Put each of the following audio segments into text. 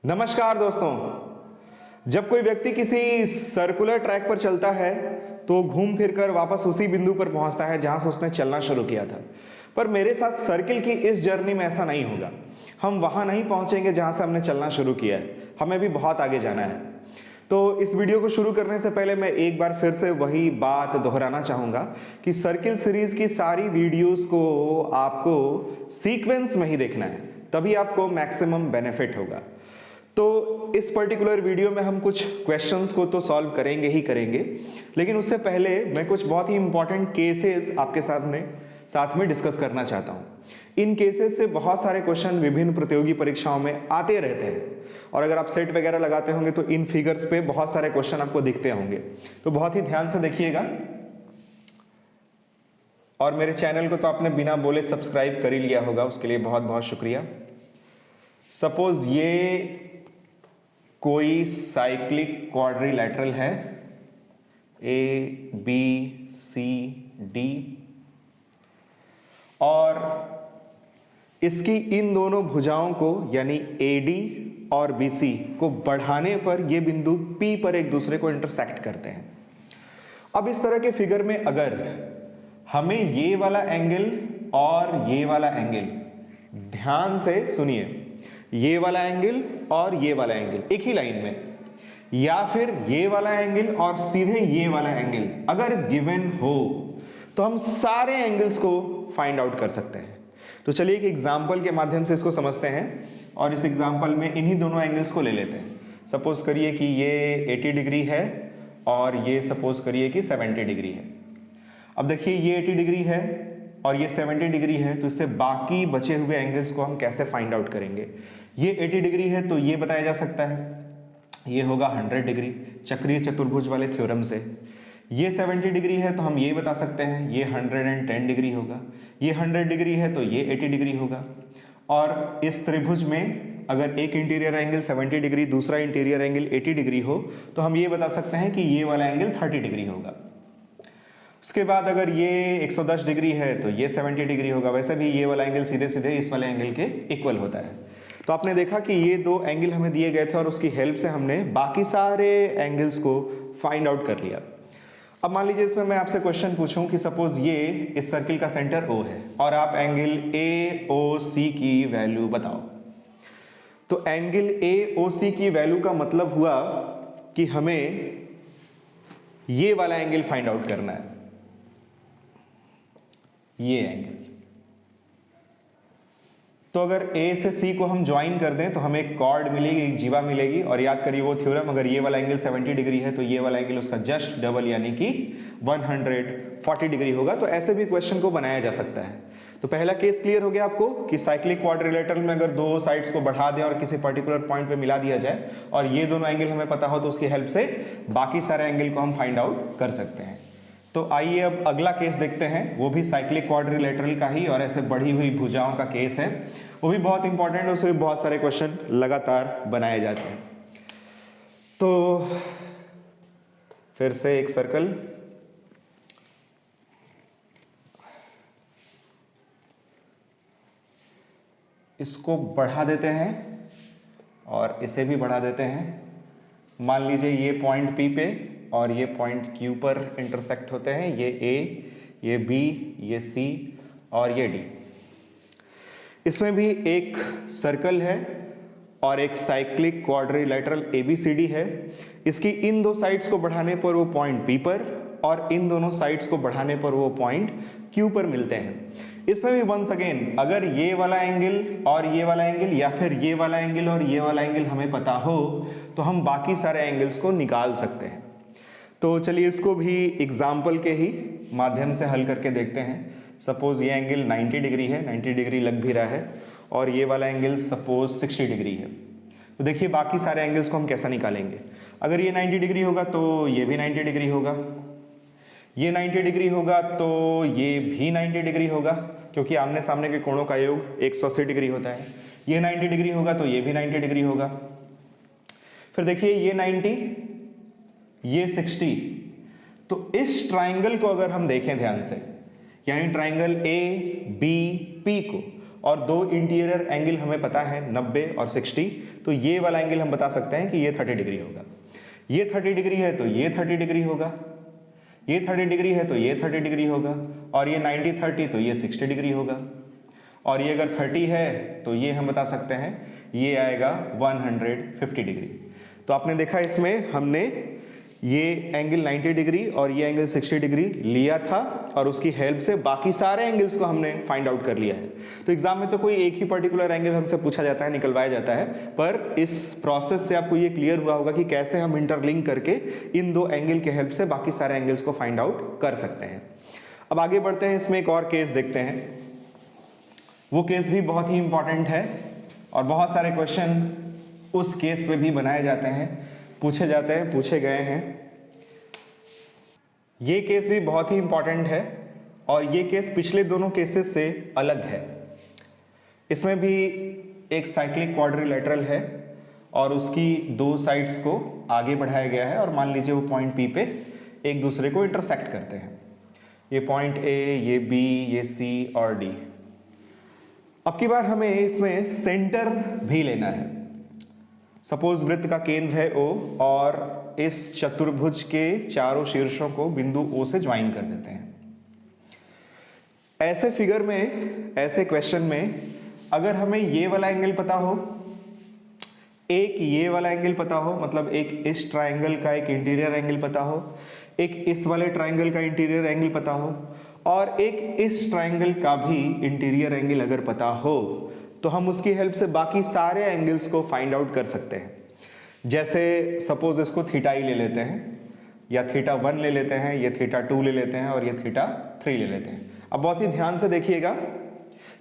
नमस्कार दोस्तों। जब कोई व्यक्ति किसी सर्कुलर ट्रैक पर चलता है तो घूम फिर कर वापस उसी बिंदु पर पहुंचता है जहां से उसने चलना शुरू किया था। पर मेरे साथ सर्किल की इस जर्नी में ऐसा नहीं होगा। हम वहां नहीं पहुंचेंगे जहां से हमने चलना शुरू किया है, हमें भी बहुत आगे जाना है। तो इस वीडियो को शुरू करने से पहले मैं एक बार फिर से वही बात दोहराना चाहूंगा कि सर्किल सीरीज की सारी वीडियोस को आपको सीक्वेंस में ही देखना है, तभी आपको मैक्सिमम बेनिफिट होगा। तो इस पर्टिकुलर वीडियो में हम कुछ क्वेश्चंस को तो सॉल्व करेंगे ही करेंगे, लेकिन उससे पहले मैं कुछ बहुत ही इंपॉर्टेंट केसेस आपके साथ में डिस्कस करना चाहता हूं। इन केसेस से बहुत सारे क्वेश्चन विभिन्न प्रतियोगी परीक्षाओं में आते रहते हैं, और अगर आप सेट वगैरह लगाते होंगे तो इन फिगर्स पे बहुत सारे क्वेश्चन आपको दिखते होंगे। तो बहुत ही ध्यान से देखिएगा, और मेरे चैनल को तो आपने बिना बोले सब्सक्राइब कर ही लिया होगा, उसके लिए बहुत बहुत शुक्रिया। सपोज ये कोई साइक्लिक क्वाड्रिलैटरल है, ए बी सी डी, और इसकी इन दोनों भुजाओं को यानी AD और BC को बढ़ाने पर ये बिंदु P पर एक दूसरे को इंटरसेक्ट करते हैं। अब इस तरह के फिगर में अगर हमें ये वाला एंगल और ये वाला एंगल, ध्यान से सुनिए, ये वाला एंगल और ये वाला एंगल एक ही लाइन में, या फिर ये वाला एंगल और सीधे ये वाला एंगल अगर गिवन हो तो हम सारे एंगल्स को फाइंड आउट कर सकते हैं। तो चलिए एक एग्जांपल के माध्यम से इसको समझते हैं, और इस एग्जांपल में इन्हीं दोनों एंगल्स को ले लेते हैं। सपोज करिए कि ये 80 डिग्री है और ये सपोज करिए कि 70 डिग्री है। अब देखिए ये 80 डिग्री है और ये 70 डिग्री है, तो इससे बाकी बचे हुए एंगल्स को हम कैसे फाइंड आउट करेंगे। ये 80 डिग्री है तो ये बताया जा सकता है, ये होगा 100 डिग्री चक्रीय चतुर्भुज वाले थ्योरम से। ये 70 डिग्री है तो हम ये बता सकते हैं ये 110 डिग्री होगा। ये 100 डिग्री है तो ये 80 डिग्री होगा। और इस त्रिभुज में अगर एक इंटीरियर एंगल 70 डिग्री, दूसरा इंटीरियर एंगल 80 डिग्री हो तो हम ये बता सकते हैं कि ये वाला एंगल 30 डिग्री होगा। उसके बाद अगर ये 110 डिग्री है तो ये 70 डिग्री होगा। वैसे भी ये वाला एंगल सीधे सीधे इस वाले एंगल के इक्वल होता है। तो आपने देखा कि ये दो एंगल हमें दिए गए थे और उसकी हेल्प से हमने बाकी सारे एंगल्स को फाइंड आउट कर लिया। अब मान लीजिए इसमें मैं आपसे क्वेश्चन पूछूं कि सपोज ये इस सर्किल का सेंटर O है और आप एंगल AOC की वैल्यू बताओ। तो एंगल AOC की वैल्यू का मतलब हुआ कि हमें ये वाला एंगल फाइंड आउट करना है, ये एंगल। तो अगर A से C को हम ज्वाइन कर दें तो हमें एक कॉर्ड मिलेगी, एक जीवा मिलेगी। और याद करिए वो थ्योरम, अगर ये वाला एंगल 70 डिग्री है तो ये वाला एंगल उसका जस्ट डबल यानी कि 140 डिग्री होगा। तो ऐसे भी क्वेश्चन को बनाया जा सकता है। तो पहला केस क्लियर हो गया आपको कि साइक्लिक क्वाड्रिलेटरल में अगर दो साइड्स को बढ़ा दें और किसी पर्टिकुलर पॉइंट पे मिला दिया जाए और ये दोनों एंगल हमें पता हो तो उसकी हेल्प से बाकी सारे एंगल को हम फाइंड आउट कर सकते हैं। तो आइए अब अगला केस देखते हैं, वो भी साइक्लिक क्वाड्रिलेटरल का ही और ऐसे बढ़ी हुई भुजाओं का केस है। वो भी बहुत इंपॉर्टेंट है, उसमें बहुत सारे क्वेश्चन लगातार बनाए जाते हैं। तो फिर से एक सर्कल, इसको बढ़ा देते हैं और इसे भी बढ़ा देते हैं। मान लीजिए ये पॉइंट P पे और ये पॉइंट Q पर इंटरसेक्ट होते हैं, ये A, ये B, ये C और ये D। इसमें भी एक सर्कल है और एक साइक्लिक क्वाड्रिलेटरल ABCD है। इसकी इन दो साइड्स को बढ़ाने पर वो पॉइंट P पर और इन दोनों साइड्स को बढ़ाने पर वो पॉइंट Q पर मिलते हैं। इसमें भी वंस अगेन अगर ये वाला एंगल और ये वाला एंगल या फिर ये वाला एंगल और ये वाला एंगल हमें पता हो तो हम बाकी सारे एंगल्स को निकाल सकते हैं। तो चलिए इसको भी एग्जाम्पल के ही माध्यम से हल करके देखते हैं। सपोज ये एंगल 90 डिग्री है, 90 डिग्री लग भी रहा है, और ये वाला एंगल सपोज 60 डिग्री है। तो देखिए बाकी सारे एंगल्स को हम कैसा निकालेंगे। अगर ये 90 डिग्री होगा तो ये भी 90 डिग्री होगा, ये 90 डिग्री होगा तो ये भी 90 डिग्री होगा, क्योंकि आमने सामने के कोणों का योग 180 डिग्री होता है। ये 90 डिग्री होगा तो ये भी 90 डिग्री होगा। फिर देखिए ये 90, ये 60। तो इस ट्राइंगल को अगर हम देखें ध्यान से, यानी ट्राइंगल ABP को, और दो इंटीरियर एंगल हमें पता है 90 और 60, तो ये वाला एंगल हम बता सकते हैं कि ये 30 डिग्री होगा। ये 30 डिग्री है तो ये 30 डिग्री होगा, ये 30 डिग्री है तो ये 30 डिग्री होगा, और ये 90-30 तो ये 60 डिग्री होगा, और ये अगर 30 है तो ये हम बता सकते हैं ये आएगा 150 डिग्री। तो आपने देखा इसमें हमने ये एंगल 90 डिग्री और ये एंगल 60 डिग्री लिया था और उसकी हेल्प से बाकी सारे एंगल्स को हमने फाइंड आउट कर लिया है। तो एग्जाम में तो कोई एक ही पर्टिकुलर एंगल हमसे पूछा जाता है, निकलवाया जाता है, पर इस प्रोसेस से आपको ये क्लियर हुआ होगा कि कैसे हम इंटरलिंक करके इन दो एंगल के हेल्प से बाकी सारे एंगल्स को फाइंड आउट कर सकते हैं। अब आगे बढ़ते हैं, इसमें एक और केस देखते हैं। वो केस भी बहुत ही इंपॉर्टेंट है और बहुत सारे क्वेश्चन उस केस पे भी बनाए जाते हैं, पूछे जाते हैं, पूछे गए हैं। ये केस भी बहुत ही इंपॉर्टेंट है और ये केस पिछले दोनों केसेस से अलग है। इसमें भी एक साइक्लिक क्वाड्रिलेटरल है और उसकी दो साइड्स को आगे बढ़ाया गया है और मान लीजिए वो पॉइंट P पे एक दूसरे को इंटरसेक्ट करते हैं। ये पॉइंट A, ये B, ये C और D। अब की बार हमें इसमें सेंटर भी लेना है। सपोज वृत्त का केंद्र है O और इस चतुर्भुज के चारों शीर्षों को बिंदु O से ज्वाइन कर देते हैं। ऐसे फिगर में, ऐसे क्वेश्चन में अगर हमें ये वाला एंगल पता हो, एक ये वाला एंगल पता हो, मतलब एक इस ट्रायंगल का एक इंटीरियर एंगल पता हो, एक इस वाले ट्रायंगल का इंटीरियर एंगल पता हो और एक इस ट्रायंगल का भी इंटीरियर एंगल अगर पता हो, तो हम उसकी हेल्प से बाकी सारे एंगल्स को फाइंड आउट कर सकते हैं। जैसे सपोज इसको थीटा ई ले लेते हैं, या थीटा 1 ले लेते हैं, ये थीटा 2 ले लेते हैं और ये थीटा 3 ले लेते हैं। अब बहुत ही ध्यान से देखिएगा,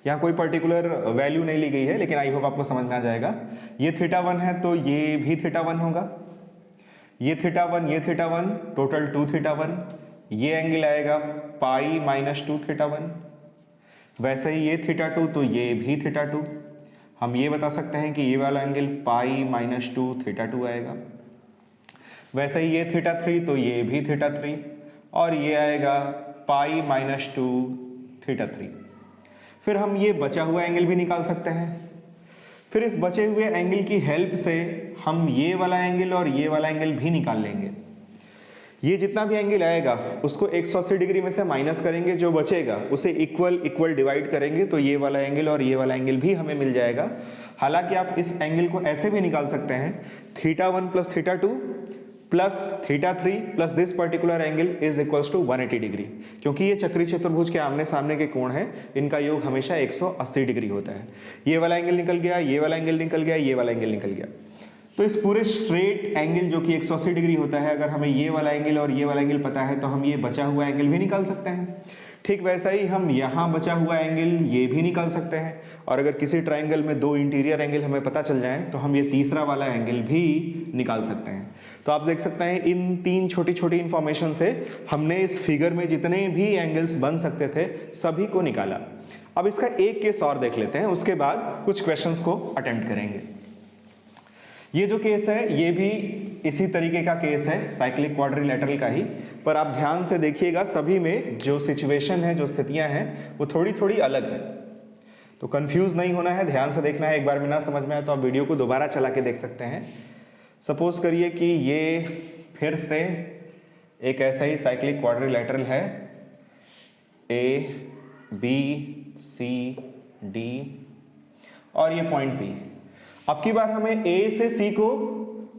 यहाँ कोई पर्टिकुलर वैल्यू नहीं ली गई है, लेकिन आई होप आपको समझ में आ जाएगा। ये थीटा 1 है तो ये भी थीटा 1 होगा, ये थीटा 1, ये थीटा 1, टोटल 2 थीटा 1। ये एंगल आएगा पाई माइनस 2 थीटा 1। वैसे ही ये थीटा 2 तो ये भी थीटा 2। हम ये बता सकते हैं कि ये वाला एंगल पाई माइनस 2 थीटा 2 आएगा। वैसे ही ये थीटा 3 तो ये भी थीटा 3 और ये आएगा पाई माइनस 2 थीटा 3। फिर हम ये बचा हुआ एंगल भी निकाल सकते हैं। फिर इस बचे हुए एंगल की हेल्प से हम ये वाला एंगल और ये वाला एंगल भी निकाल लेंगे। ये जितना भी एंगल आएगा उसको 180 डिग्री में से माइनस करेंगे, जो बचेगा उसे इक्वल डिवाइड करेंगे तो ये वाला एंगल और ये वाला एंगल भी हमें मिल जाएगा। हालांकि आप इस एंगल को ऐसे भी निकाल सकते हैं, theta 1 plus theta 2 plus theta 3 plus this particular angle is equals to 180 degree, क्योंकि ये चक्री चतुर्भुज के आमने सामने के कोण है, इनका योग हमेशा 180 डिग्री होता है। ये वाला एंगल निकल गया, ये वाला एंगल निकल गया, ये वाला एंगल निकल गया। तो इस पूरे स्ट्रेट एंगल जो कि 180 डिग्री होता है, अगर हमें ये वाला एंगल और ये वाला एंगल पता है तो हम ये बचा हुआ एंगल भी निकाल सकते हैं। ठीक वैसा ही हम यहाँ बचा हुआ एंगल ये भी निकाल सकते हैं, और अगर किसी ट्रायंगल में दो इंटीरियर एंगल हमें पता चल जाए तो हम ये तीसरा वाला एंगल भी निकाल सकते हैं। तो आप देख सकते हैं इन तीन छोटी छोटी इंफॉर्मेशन से हमने इस फिगर में जितने भी एंगल्स बन सकते थे सभी को निकाला। अब इसका एक केस और देख लेते हैं, उसके बाद कुछ क्वेश्चंस को अटेम्प्ट करेंगे। ये जो केस है ये भी इसी तरीके का केस है, साइक्लिक क्वाड्रिलेटरल का ही, पर आप ध्यान से देखिएगा सभी में जो सिचुएशन है, जो स्थितियां हैं वो थोड़ी थोड़ी अलग है। तो कंफ्यूज नहीं होना है, ध्यान से देखना है। एक बार में ना समझ में आए तो आप वीडियो को दोबारा चला के देख सकते हैं। सपोज करिए कि ये फिर से एक ऐसा ही साइक्लिक क्वाड्रिलेटरल है, ए बी सी डी और ये पॉइंट P। अब की बार हमें A से C को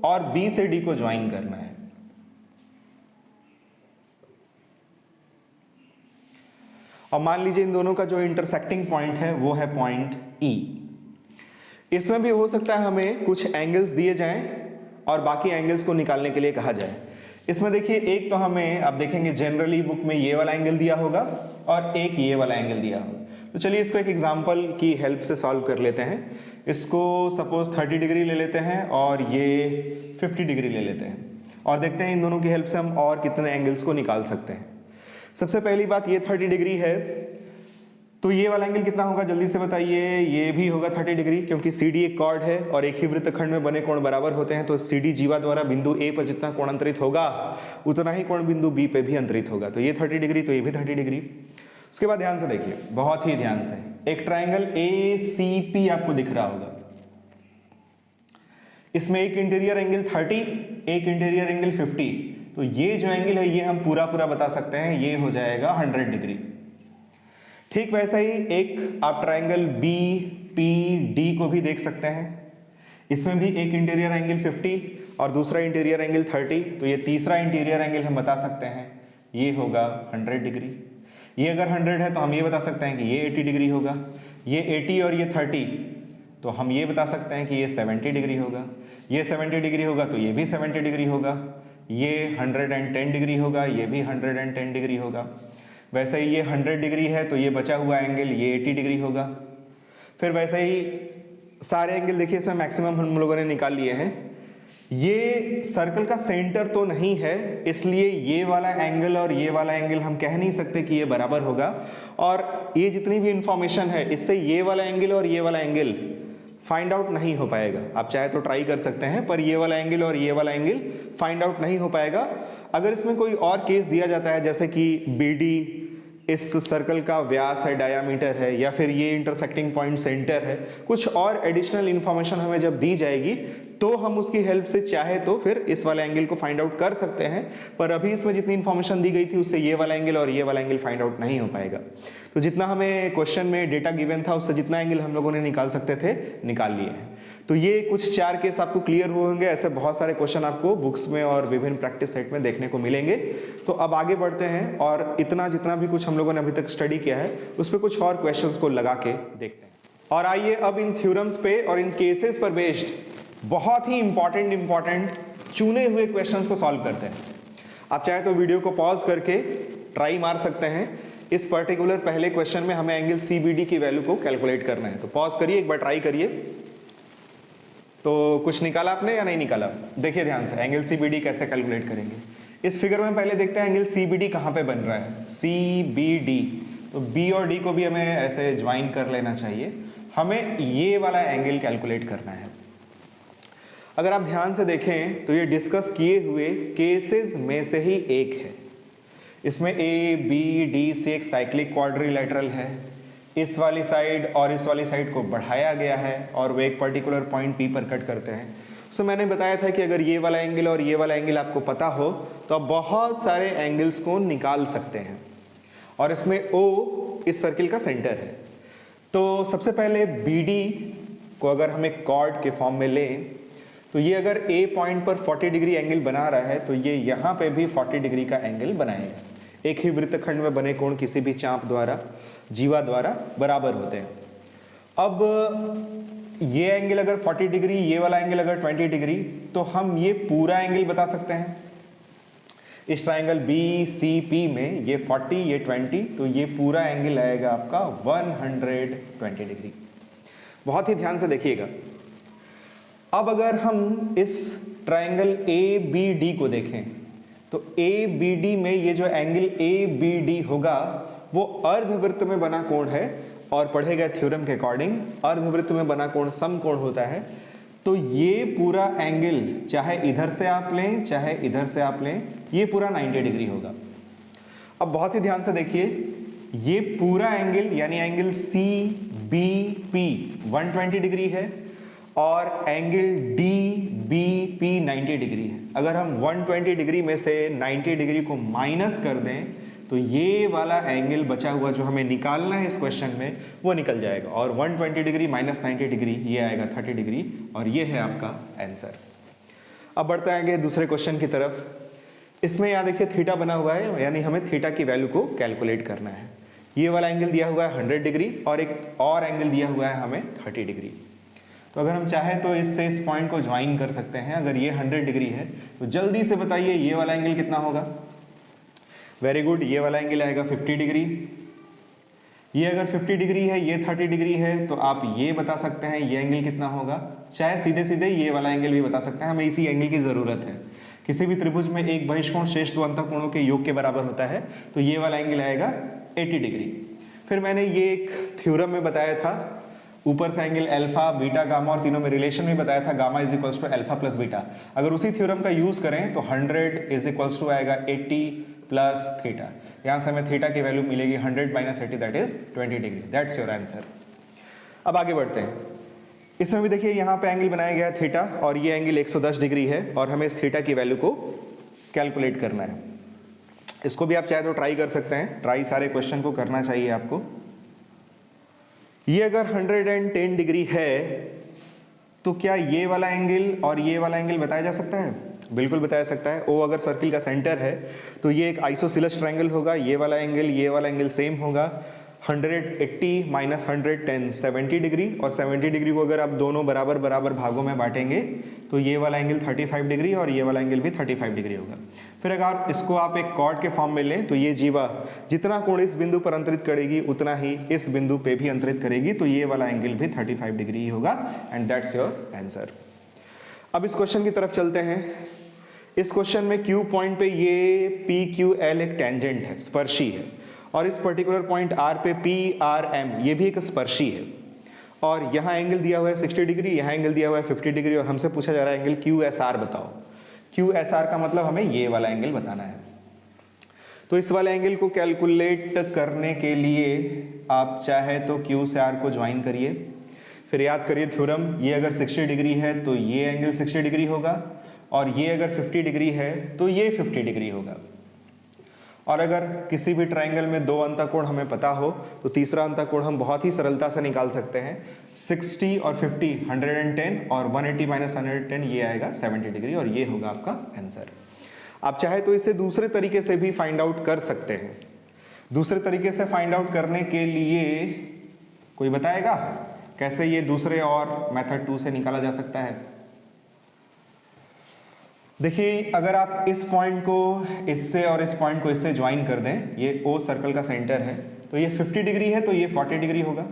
और B से D को ज्वाइन करना है। और मान लीजिए इन दोनों का जो इंटरसेक्टिंग पॉइंट है वो है पॉइंट E। इसमें भी हो सकता है हमें कुछ एंगल्स दिए जाएं और बाकी एंगल्स को निकालने के लिए कहा जाए। इसमें देखिए एक तो हमें आप देखेंगे जनरली बुक में ये वाला एंगल दिया होगा और एक ये वाला एंगल दिया होगा। तो चलिए इसको एक एग्जांपल की हेल्प से सॉल्व कर लेते हैं। इसको सपोज 30 डिग्री ले लेते हैं और ये 50 डिग्री ले लेते हैं और देखते हैं इन दोनों की हेल्प से हम और कितने एंगल्स को निकाल सकते हैं। सबसे पहली बात, ये 30 डिग्री है तो ये वाला एंगल कितना होगा जल्दी से बताइए। ये भी होगा 30 डिग्री, क्योंकि CD एक कॉर्ड है और एक ही वृत्तखंड में बने कोण बराबर होते हैं। तो CD जीवा द्वारा बिंदु A पर जितना कोण अंतरित होगा उतना ही कोण बिंदु B पे भी अंतरित होगा। तो ये 30 डिग्री, तो ये भी 30 डिग्री। उसके बाद ध्यान से देखिए, बहुत ही ध्यान से, एक ट्राइंगल ACP आपको दिख रहा होगा, इसमें एक इंटीरियर एंगल 30, एक इंटीरियर एंगल 50, तो ये जो एंगल है ये हम पूरा पूरा बता सकते हैं, ये हो जाएगा 100 डिग्री। ठीक वैसा ही एक आप ट्राइंगल BPD को भी देख सकते हैं, इसमें भी एक इंटीरियर एंगल 50 और दूसरा इंटीरियर एंगल 30, तो ये तीसरा इंटीरियर एंगल हम बता सकते हैं ये होगा 100 डिग्री। ये अगर 100 है तो हम ये बता सकते हैं कि ये 80 डिग्री होगा, ये 80 और ये 30, तो हम ये बता सकते हैं कि ये 70 डिग्री होगा, ये 70 डिग्री होगा तो ये भी 70 डिग्री होगा, ये 110 डिग्री होगा, ये भी 110 डिग्री होगा। वैसे ही ये 100 डिग्री है तो ये बचा हुआ एंगल ये 80 डिग्री होगा। फिर वैसे ही सारे एंगल देखिए इसमें मैक्सिमम हम लोगों ने निकाल लिए हैं। ये सर्कल का सेंटर तो नहीं है, इसलिए ये वाला एंगल और ये वाला एंगल हम कह नहीं सकते कि ये बराबर होगा, और ये जितनी भी इंफॉर्मेशन है इससे ये वाला एंगल और ये वाला एंगल फाइंड आउट नहीं हो पाएगा। आप चाहे तो ट्राई कर सकते हैं, पर ये वाला एंगल और ये वाला एंगल फाइंड आउट नहीं हो पाएगा। अगर इसमें कोई और केस दिया जाता है, जैसे कि BD इस सर्कल का व्यास है, डायामीटर है, या फिर ये इंटरसेक्टिंग पॉइंट सेंटर है, कुछ और एडिशनल इंफॉर्मेशन हमें जब दी जाएगी तो हम उसकी हेल्प से चाहे तो फिर इस वाले एंगल को फाइंड आउट कर सकते हैं, पर अभी इसमें जितनी इंफॉर्मेशन दी गई थी उससे ये वाला एंगल और ये वाला एंगल फाइंड आउट नहीं हो पाएगा। तो जितना हमें क्वेश्चन में डेटा गिवन था उससे जितना एंगल हम लोगों ने निकाल सकते थे निकाल लिए हैं। तो ये कुछ 4 केस आपको क्लियर हुए होंगे। ऐसे बहुत सारे क्वेश्चन आपको बुक्स में और विभिन्न प्रैक्टिस सेट में देखने को मिलेंगे। तो अब आगे बढ़ते हैं और इतना जितना भी कुछ हम लोगों ने अभी तक स्टडी किया है उस पर कुछ और क्वेश्चंस को लगा के देखते हैं। और आइए अब इन थ्योरम्स पे और इन केसेस पर बेस्ड बहुत ही इंपॉर्टेंट चुने हुए क्वेश्चंस को सॉल्व करते हैं। आप चाहे तो वीडियो को पॉज करके ट्राई मार सकते हैं। इस पर्टिकुलर पहले क्वेश्चन में हमें एंगल CBD की वैल्यू को कैलकुलेट करना है, तो पॉज करिए, एक बार ट्राई करिए। तो कुछ निकाला आपने या नहीं निकाला? देखिए ध्यान से, एंगल CBD कैसे कैलकुलेट करेंगे। इस फिगर में पहले देखते हैं एंगल CBD कहाँ पे बन रहा है, CBD। तो B और D को भी हमें ऐसे ज्वाइन कर लेना चाहिए। हमें ये वाला एंगल कैलकुलेट करना है। अगर आप ध्यान से देखें तो ये डिस्कस किए हुए केसेस में से ही एक है। इसमें ABDC एक साइक्लिक क्वाड्रिलेटरल है, इस वाली साइड और इस वाली साइड को बढ़ाया गया है और वो एक पर्टिकुलर पॉइंट P पर कट करते हैं। सो मैंने बताया था कि अगर ये वाला एंगल और ये वाला एंगल आपको पता हो तो आप बहुत सारे एंगल्स को निकाल सकते हैं, और इसमें O इस सर्किल का सेंटर है। तो सबसे पहले BD को अगर हम एक कॉर्ड के फॉर्म में लें तो ये अगर A पॉइंट पर 40 डिग्री एंगल बना रहा है तो ये यहाँ पे भी 40 डिग्री का एंगल बनाएगा। एक ही वृत्तखंड में बने कोण किसी भी चाप द्वारा, जीवा द्वारा बराबर होते हैं। अब ये एंगल अगर 40 डिग्री, ये वाला एंगल अगर 20 डिग्री, तो हम ये पूरा एंगल बता सकते हैं। इस ट्राइंगल BCP में ये 40, ये 20, तो ये पूरा एंगल आएगा आपका 120 डिग्री। बहुत ही ध्यान से देखिएगा। अब अगर हम इस ट्राइंगल ABD को देखें तो ABD में ये जो एंगल ABD होगा वो अर्धवृत्त में बना कोण है, और पढ़े गए थ्योरम के अकॉर्डिंग अर्धवृत्त में बना कोण समकोण होता है। तो ये पूरा एंगल चाहे इधर से आप लें चाहे इधर से आप लें, ये पूरा 90 डिग्री होगा। अब बहुत ही ध्यान से देखिए, ये पूरा एंगल यानी एंगल CBP 120 डिग्री है और एंगल DBP 90 डिग्री है। अगर हम 120 डिग्री में से 90 डिग्री को माइनस कर दें तो ये वाला एंगल बचा हुआ जो हमें निकालना है इस क्वेश्चन में वो निकल जाएगा, और 120 डिग्री माइनस 90 डिग्री ये आएगा 30 डिग्री, और ये है आपका आंसर। अब बढ़ते आएंगे दूसरे क्वेश्चन की तरफ। इसमें यहाँ देखिए थीटा बना हुआ है, यानी हमें थीटा की वैल्यू को कैलकुलेट करना है। ये वाला एंगल दिया हुआ है 100 डिग्री और एक और एंगल दिया हुआ है हमें 30 डिग्री। तो अगर हम चाहें तो इससे इस पॉइंट को ज्वाइन कर सकते हैं। अगर ये 100 डिग्री है तो जल्दी से बताइए ये वाला एंगल कितना होगा। वेरी गुड, ये वाला एंगल आएगा 50 डिग्री। ये अगर 50 डिग्री है, ये 30 डिग्री है, तो आप ये बता सकते हैं ये एंगल कितना होगा। चाहे सीधे सीधे ये वाला एंगल भी बता सकते हैं, हमें इसी एंगल की ज़रूरत है। किसी भी त्रिभुज में एक बहिष्कोण शेष दो अंतःकोणों के योग के बराबर होता है, तो ये वाला एंगल आएगा 80 डिग्री। फिर मैंने ये एक थ्योरम में बताया था, ऊपर से एंगल अल्फा, बीटा, गामा और तीनों में रिलेशन भी बताया था, gamma is equals to alpha plus beta. अगर उसी थ्योरम का यूज करें तो 100 इज इक्वल्स टू आएगा 80 प्लस थीटा। यहाँ से हमें थीटा की वैल्यू मिलेगी 100 minus 80 that is 20 degree. That's your answer. अब आगे बढ़ते हैं। इसमें भी देखिए यहाँ पे एंगल बनाया गया है थीटा और ये एंगल 110 डिग्री है और हमें इस थीटा की वैल्यू को कैलकुलेट करना है। इसको भी आप चाहे तो ट्राई कर सकते हैं, ट्राई सारे क्वेश्चन को करना चाहिए आपको। ये अगर 110 डिग्री है तो क्या ये वाला एंगल और ये वाला एंगल बताया जा सकता है? बिल्कुल बताया सकता है। ओ अगर सर्किल का सेंटर है तो ये एक आइसोसेलेस ट्रायंगल होगा, ये वाला एंगल सेम होगा। 180 माइनस 110 70 डिग्री और 70 डिग्री को अगर आप दोनों बराबर बराबर भागों में बांटेंगे तो ये वाला एंगल 35 डिग्री और ये वाला एंगल भी 35 डिग्री होगा। फिर अगर इसको आप एक कॉर्ड के फॉर्म में लें तो ये जीवा जितना कोण इस बिंदु पर अंतरित करेगी उतना ही इस बिंदु पे भी अंतरित करेगी, तो ये वाला एंगल भी 35 डिग्री ही होगा एंड दैट्स योर आंसर। अब इस क्वेश्चन की तरफ चलते हैं। इस क्वेश्चन में Q पॉइंट पे ये PQL एक टेंजेंट है, स्पर्शी है, और इस पर्टिकुलर पॉइंट R पे PRM ये भी एक स्पर्शी है, और यहाँ एंगल दिया हुआ है 60 डिग्री, यहाँ एंगल दिया हुआ है 50 डिग्री, और हमसे पूछा जा रहा है एंगल QSR बताओ। QSR का मतलब हमें ये वाला एंगल बताना है। तो इस वाले एंगल को कैलकुलेट करने के लिए आप चाहे तो Q से R को ज्वाइन करिए, फिर याद करिए थ्योरम, ये अगर 60 डिग्री है तो ये एंगल 60 डिग्री होगा, और ये अगर 50 डिग्री है तो ये 50 डिग्री होगा। और अगर किसी भी ट्रायंगल में दो अंतःकोण हमें पता हो तो तीसरा अंतःकोण हम बहुत ही सरलता से निकाल सकते हैं। 60 और 50 110 और 180 माइनस 110 ये आएगा 70 डिग्री, और ये होगा आपका आंसर। आप चाहे तो इसे दूसरे तरीके से भी फाइंड आउट कर सकते हैं। दूसरे तरीके से फाइंड आउट करने के लिए कोई बताएगा कैसे ये दूसरे और मेथड 2 से निकाला जा सकता है? देखिए, अगर आप इस पॉइंट को इससे और इस पॉइंट को इससे ज्वाइन कर दें, ये O सर्कल का सेंटर है, तो ये 50 डिग्री है तो ये 40 डिग्री होगा,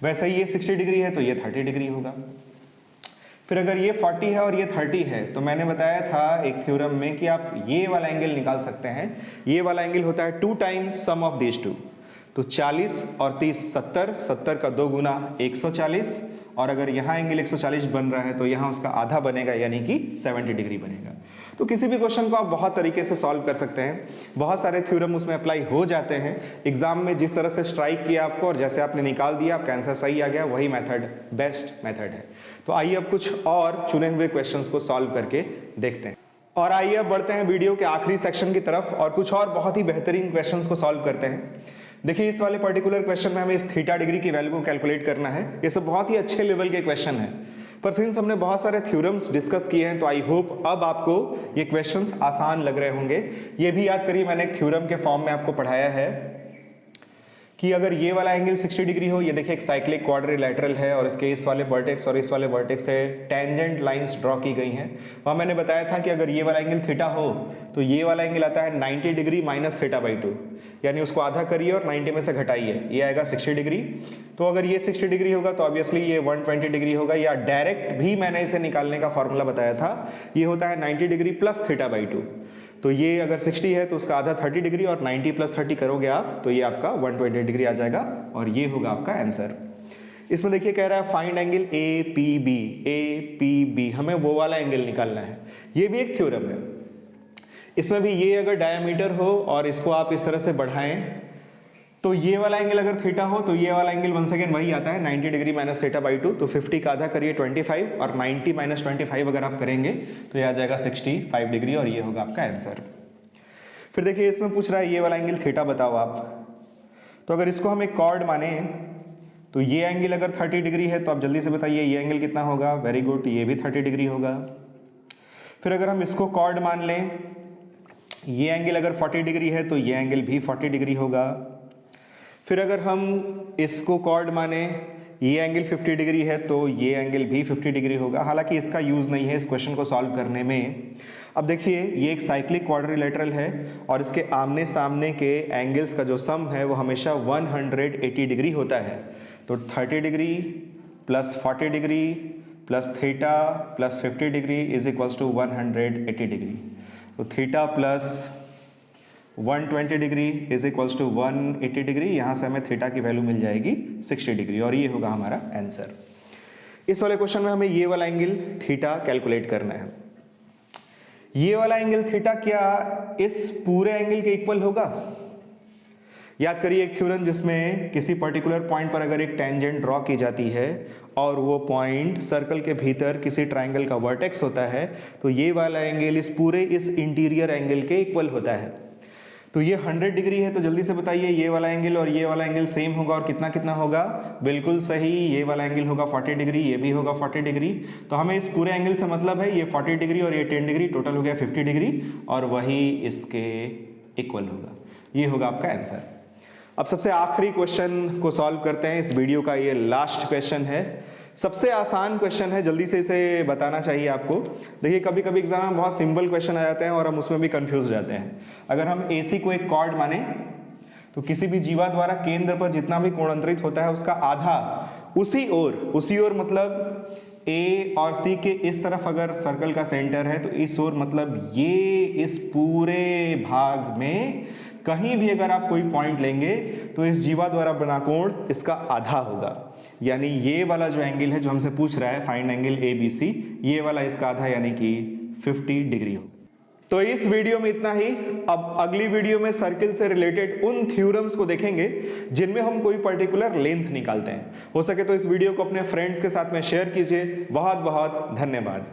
वैसे ही ये 60 डिग्री है तो ये 30 डिग्री होगा। फिर अगर ये 40 है और ये 30 है तो मैंने बताया था एक थ्योरम में कि आप ये वाला एंगल निकाल सकते हैं। ये वाला एंगल होता है 2 times sum of these two, तो 40 और 30 70, 70 का 2 गुना 140, और अगर यहाँ एंगल 140 बन रहा है तो यहाँ उसका आधा बनेगा यानी कि 70 डिग्री बनेगा। तो किसी भी क्वेश्चन को आप बहुत तरीके से सॉल्व कर सकते हैं, बहुत सारे थ्योरम उसमें अप्लाई हो जाते हैं। एग्जाम में जिस तरह से स्ट्राइक किया आपको और जैसे आपने निकाल दिया आपका आंसर सही आ गया, वही मेथड बेस्ट मेथड है। तो आइए अब कुछ और चुने हुए क्वेश्चंस को सॉल्व करके देखते हैं, और आइए अब बढ़ते हैं वीडियो के आखिरी सेक्शन की तरफ और कुछ और बहुत ही बेहतरीन क्वेश्चंस को सॉल्व करते हैं। देखिए, इस वाले पर्टिकुलर क्वेश्चन में हमें इस थीटा डिग्री की वैल्यू को कैलकुलेट करना है। ये सब बहुत ही अच्छे लेवल के क्वेश्चन हैं, पर सिंस हमने बहुत सारे थ्योरम्स डिस्कस किए हैं तो आई होप अब आपको ये क्वेश्चंस आसान लग रहे होंगे। ये भी याद करिए, मैंने एक थ्योरम के फॉर्म में आपको पढ़ाया है कि अगर ये वाला एंगल 60 डिग्री हो, ये देखिए एक साइक्लिक क्वाड्रिलेटरल है और इसके इस वाले वर्टेक्स और इस वाले वर्टेक्स से टेंजेंट लाइंस ड्रॉ की गई हैं। वहाँ मैंने बताया था कि अगर ये वाला एंगल थीटा हो तो ये वाला एंगल आता है 90 डिग्री माइनस थीटा बाई 2, यानी उसको आधा करिए और 90 में से घटाइए, ये आएगा 60 डिग्री। तो अगर ये 60 डिग्री होगा तो ऑब्वियसली ये 120 डिग्री होगा, या डायरेक्ट भी मैंने इसे निकालने का फॉर्मूला बताया था, ये होता है 90 डिग्री प्लस थीटा बाई 2। तो ये अगर 60 है तो उसका आधा 30 डिग्री, और 90 प्लस 30 करोगे आप तो ये आपका 120 डिग्री आ जाएगा, और ये होगा आपका आंसर। इसमें देखिए कह रहा है फाइंड एंगल APB। APB हमें वो वाला एंगल निकालना है। ये भी एक थ्योरम है। इसमें भी ये अगर डायमीटर हो और इसको आप इस तरह से बढ़ाएं तो ये वाला एंगल अगर थीटा हो तो ये वाला एंगल वंस अगेन वही आता है 90 डिग्री माइनस थीटा बाई 2। तो 50 का आधा करिए 25, और 90 माइनस 25 अगर आप करेंगे तो ये आ जाएगा 65 डिग्री, और ये होगा आपका आंसर। फिर देखिए, इसमें पूछ रहा है ये वाला एंगल थीटा बताओ आप। तो अगर इसको हम एक कॉर्ड माने तो ये एंगल अगर 30 डिग्री है तो आप जल्दी से बताइए ये एंगल कितना होगा? वेरी गुड, ये भी 30 डिग्री होगा। फिर अगर हम इसको कॉर्ड मान लें, ये एंगल अगर 40 डिग्री है तो ये एंगल भी 40 डिग्री होगा। फिर अगर हम इसको कॉर्ड माने, ये एंगल 50 डिग्री है तो ये एंगल भी 50 डिग्री होगा। हालांकि इसका यूज़ नहीं है इस क्वेश्चन को सॉल्व करने में। अब देखिए, ये एक साइक्लिक क्वाड्रिलेटरल है और इसके आमने सामने के एंगल्स का जो सम है वो हमेशा 180 डिग्री होता है। तो 30 degree plus 40 degree plus theta plus 50 degree is equals to 180 degree. तो theta plus 120 degree is equals to 180 degree. यहाँ से हमें थीटा की वैल्यू मिल जाएगी 60 डिग्री, और ये होगा हमारा आंसर। इस वाले क्वेश्चन में हमें ये वाला एंगल थीटा कैलकुलेट करना है। ये वाला एंगल थीटा क्या इस पूरे एंगल के इक्वल होगा? याद करिए एक थ्योरम जिसमें किसी पर्टिकुलर पॉइंट पर अगर एक टेंजेंट ड्रॉ की जाती है और वो पॉइंट सर्कल के भीतर किसी ट्राइंगल का वर्टेक्स होता है, तो ये वाला एंगल इस इंटीरियर एंगल के इक्वल होता है। तो ये 100 डिग्री है, तो जल्दी से बताइए ये वाला एंगल और ये वाला एंगल सेम होगा और कितना कितना होगा? बिल्कुल सही, ये वाला एंगल होगा 40 डिग्री, ये भी होगा 40 डिग्री। तो हमें इस पूरे एंगल से मतलब है ये 40 डिग्री और ये 10 डिग्री, टोटल हो गया 50 डिग्री और वही इसके इक्वल होगा। ये होगा आपका आंसर। अब सबसे आखिरी क्वेश्चन को सॉल्व करते हैं। इस वीडियो का ये लास्ट क्वेश्चन है, सबसे आसान क्वेश्चन है, जल्दी से इसे बताना चाहिए आपको। देखिए कभी कभी एग्जाम में बहुत सिंपल क्वेश्चन आ जाते हैं और हम उसमें भी कंफ्यूज हो जाते हैं। अगर हम AC को एक कॉर्ड माने तो किसी भी जीवा द्वारा केंद्र पर जितना भी कोण अंतरित होता है उसका आधा उसी ओर मतलब A और C के इस तरफ अगर सर्कल का सेंटर है तो इस ओर मतलब ये इस पूरे भाग में कहीं भी अगर आप कोई पॉइंट लेंगे तो इस जीवा द्वारा बना कोण इसका आधा होगा। यानी ये वाला जो एंगल है जो हमसे पूछ रहा है फाइंड एंगल ABC, ये वाला इसका आधा यानी कि 50 डिग्री होगा। तो इस वीडियो में इतना ही। अब अगली वीडियो में सर्किल से रिलेटेड उन थ्योरम्स को देखेंगे जिनमें हम कोई पर्टिकुलर लेंथ निकालते हैं। हो सके तो इस वीडियो को अपने फ्रेंड्स के साथ में शेयर कीजिए। बहुत बहुत धन्यवाद।